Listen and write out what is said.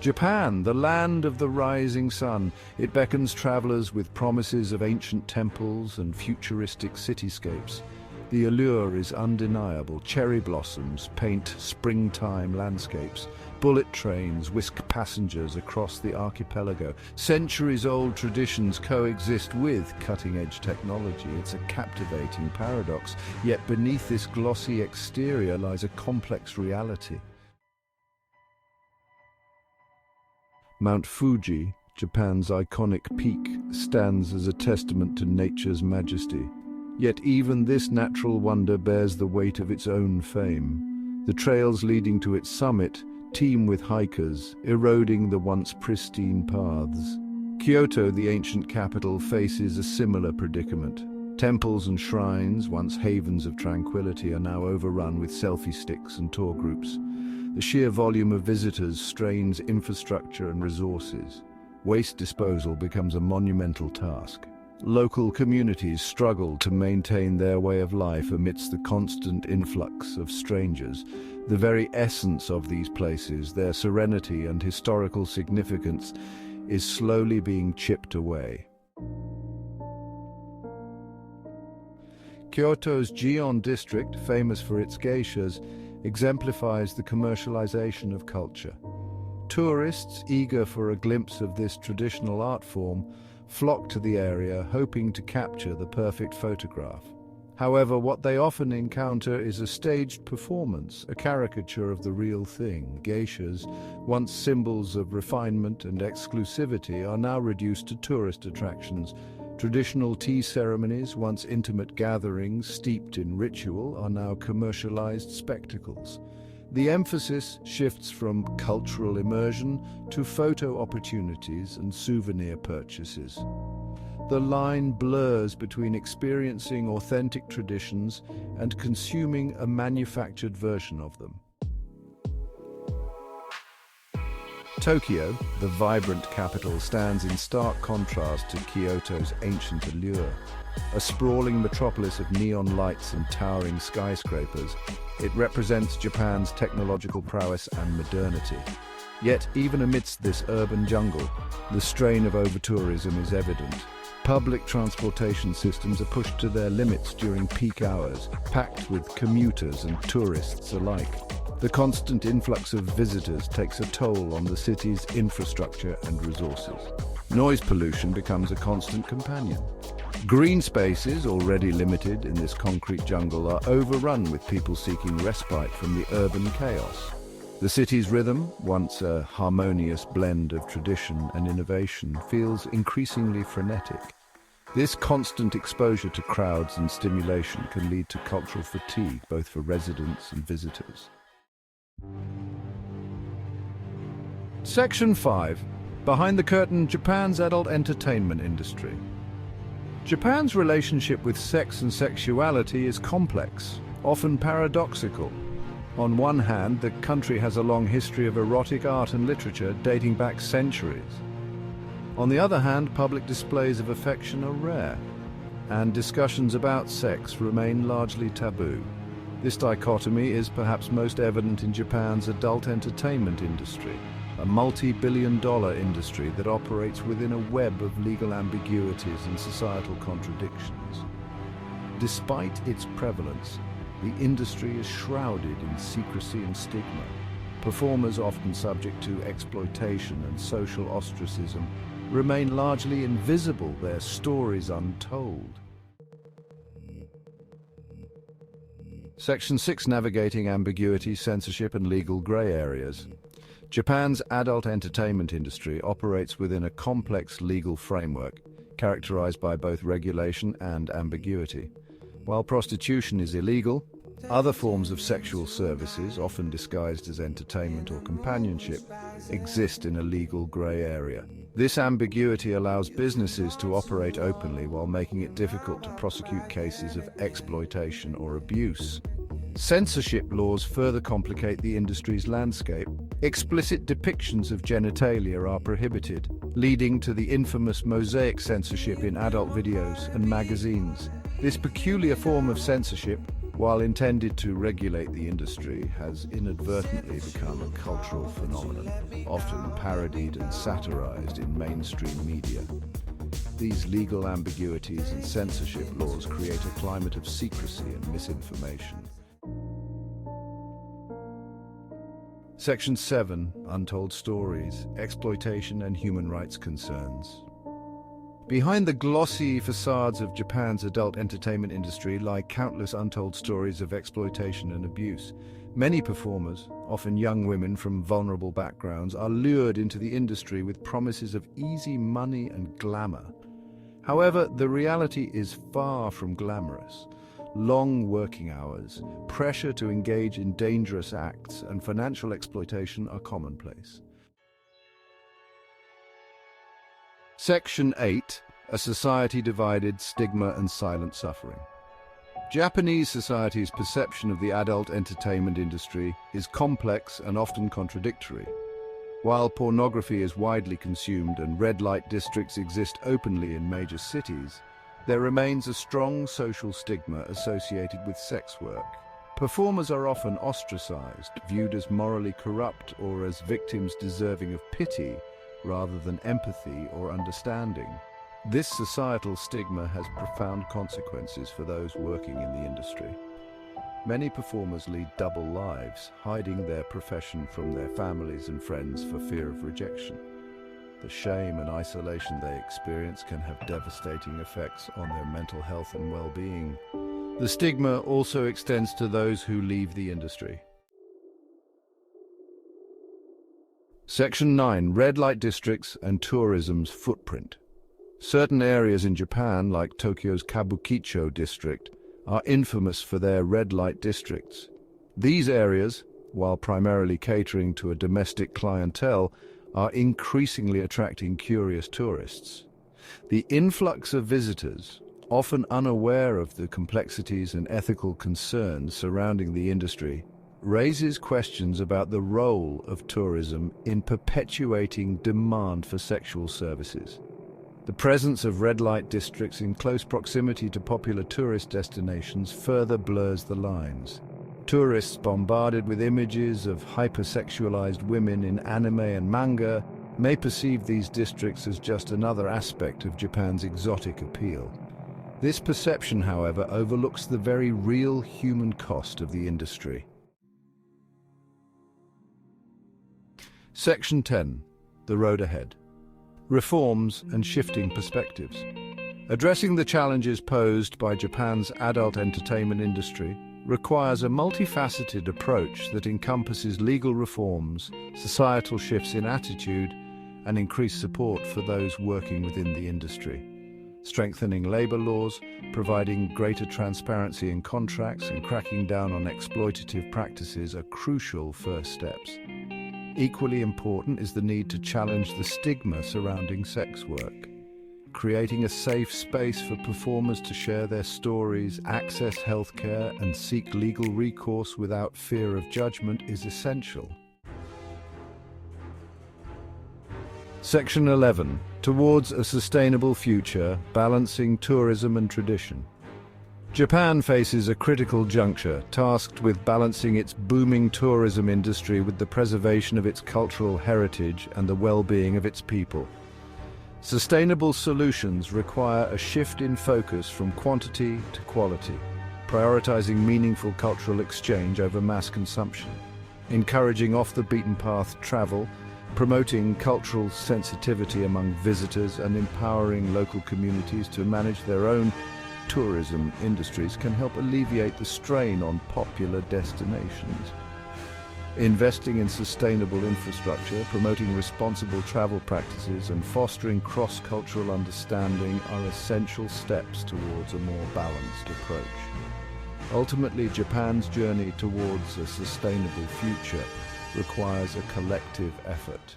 Japan, the land of the rising sun, it beckons travelers with promises of ancient temples and futuristic cityscapes. The allure is undeniable. Cherry blossoms paint springtime landscapes. Bullet trains whisk passengers across the archipelago. Centuries-old traditions coexist with cutting-edge technology. It's a captivating paradox, yet beneath this glossy exterior lies a complex reality. Mount Fuji, Japan's iconic peak, stands as a testament to nature's majesty. Yet even this natural wonder bears the weight of its own fame. The trails leading to its summit teem with hikers, eroding the once pristine paths. Kyoto, the ancient capital, faces a similar predicament. Temples and shrines, once havens of tranquility, are now overrun with selfie sticks and tour groups. The sheer volume of visitors strains infrastructure and resources. Waste disposal becomes a monumental task. Local communities struggle to maintain their way of life amidst the constant influx of strangers. The very essence of these places, their serenity and historical significance, is slowly being chipped away. Kyoto's Gion district, famous for its geishas, exemplifies the commercialization of culture. Tourists, eager for a glimpse of this traditional art form, flock to the area hoping to capture the perfect photograph. However, what they often encounter is a staged performance, a caricature of the real thing. Geishas, once symbols of refinement and exclusivity, are now reduced to tourist attractions. Traditional tea ceremonies, once intimate gatherings steeped in ritual, are now commercialized spectacles. The emphasis shifts from cultural immersion to photo opportunities and souvenir purchases. The line blurs between experiencing authentic traditions and consuming a manufactured version of them. Tokyo, the vibrant capital, stands in stark contrast to Kyoto's ancient allure. A sprawling metropolis of neon lights and towering skyscrapers, it represents Japan's technological prowess and modernity. Yet, even amidst this urban jungle, the strain of over-tourism is evident. Public transportation systems are pushed to their limits during peak hours, packed with commuters and tourists alike. The constant influx of visitors takes a toll on the city's infrastructure and resources. Noise pollution becomes a constant companion. Green spaces, already limited in this concrete jungle, are overrun with people seeking respite from the urban chaos. The city's rhythm, once a harmonious blend of tradition and innovation, feels increasingly frenetic. This constant exposure to crowds and stimulation can lead to cultural fatigue, both for residents and visitors. Section 5. Behind the curtain, Japan's adult entertainment industry. Japan's relationship with sex and sexuality is complex, often paradoxical. On one hand, the country has a long history of erotic art and literature dating back centuries. On the other hand, public displays of affection are rare, and discussions about sex remain largely taboo. This dichotomy is perhaps most evident in Japan's adult entertainment industry, a multi-billion-dollar industry that operates within a web of legal ambiguities and societal contradictions. Despite its prevalence, the industry is shrouded in secrecy and stigma. Performers, often subject to exploitation and social ostracism, remain largely invisible, their stories untold. Section 6. Navigating ambiguity, censorship and legal grey areas. Japan's adult entertainment industry operates within a complex legal framework, characterized by both regulation and ambiguity. While prostitution is illegal, other forms of sexual services, often disguised as entertainment or companionship, exist in a legal grey area. This ambiguity allows businesses to operate openly while making it difficult to prosecute cases of exploitation or abuse. Censorship laws further complicate the industry's landscape. Explicit depictions of genitalia are prohibited, leading to the infamous mosaic censorship in adult videos and magazines. This peculiar form of censorship, while intended to regulate the industry, has inadvertently become a cultural phenomenon, often parodied and satirized in mainstream media. These legal ambiguities and censorship laws create a climate of secrecy and misinformation. Section 7. Untold Stories, Exploitation and Human Rights Concerns. Behind the glossy facades of Japan's adult entertainment industry lie countless untold stories of exploitation and abuse. Many performers, often young women from vulnerable backgrounds, are lured into the industry with promises of easy money and glamour. However, the reality is far from glamorous. Long working hours, pressure to engage in dangerous acts, and financial exploitation are commonplace. Section 8. A Society Divided, Stigma and Silent Suffering. Japanese society's perception of the adult entertainment industry is complex and often contradictory. While pornography is widely consumed and red light districts exist openly in major cities, there remains a strong social stigma associated with sex work. Performers are often ostracized, viewed as morally corrupt or as victims deserving of pity rather than empathy or understanding. This societal stigma has profound consequences for those working in the industry. Many performers lead double lives, hiding their profession from their families and friends for fear of rejection. The shame and isolation they experience can have devastating effects on their mental health and well-being. The stigma also extends to those who leave the industry. Section 9. Red light districts and tourism's footprint. Certain areas in Japan, like Tokyo's Kabukicho district, are infamous for their red light districts. These areas, while primarily catering to a domestic clientele, are increasingly attracting curious tourists. The influx of visitors, often unaware of the complexities and ethical concerns surrounding the industry, raises questions about the role of tourism in perpetuating demand for sexual services. The presence of red light districts in close proximity to popular tourist destinations further blurs the lines. Tourists bombarded with images of hypersexualized women in anime and manga may perceive these districts as just another aspect of Japan's exotic appeal. This perception, however, overlooks the very real human cost of the industry. Section 10. The Road Ahead. Reforms and Shifting Perspectives. Addressing the challenges posed by Japan's adult entertainment industry requires a multifaceted approach that encompasses legal reforms, societal shifts in attitude, and increased support for those working within the industry. Strengthening labor laws, providing greater transparency in contracts, and cracking down on exploitative practices are crucial first steps. Equally important is the need to challenge the stigma surrounding sex work. Creating a safe space for performers to share their stories, access healthcare, and seek legal recourse without fear of judgment is essential. Section 11. Towards a Sustainable Future, Balancing Tourism and Tradition. Japan faces a critical juncture, tasked with balancing its booming tourism industry with the preservation of its cultural heritage and the well-being of its people. Sustainable solutions require a shift in focus from quantity to quality, prioritizing meaningful cultural exchange over mass consumption, encouraging off-the-beaten-path travel, promoting cultural sensitivity among visitors, and empowering local communities to manage their own tourism industries can help alleviate the strain on popular destinations. Investing in sustainable infrastructure, promoting responsible travel practices, and fostering cross-cultural understanding are essential steps towards a more balanced approach. Ultimately, Japan's journey towards a sustainable future requires a collective effort.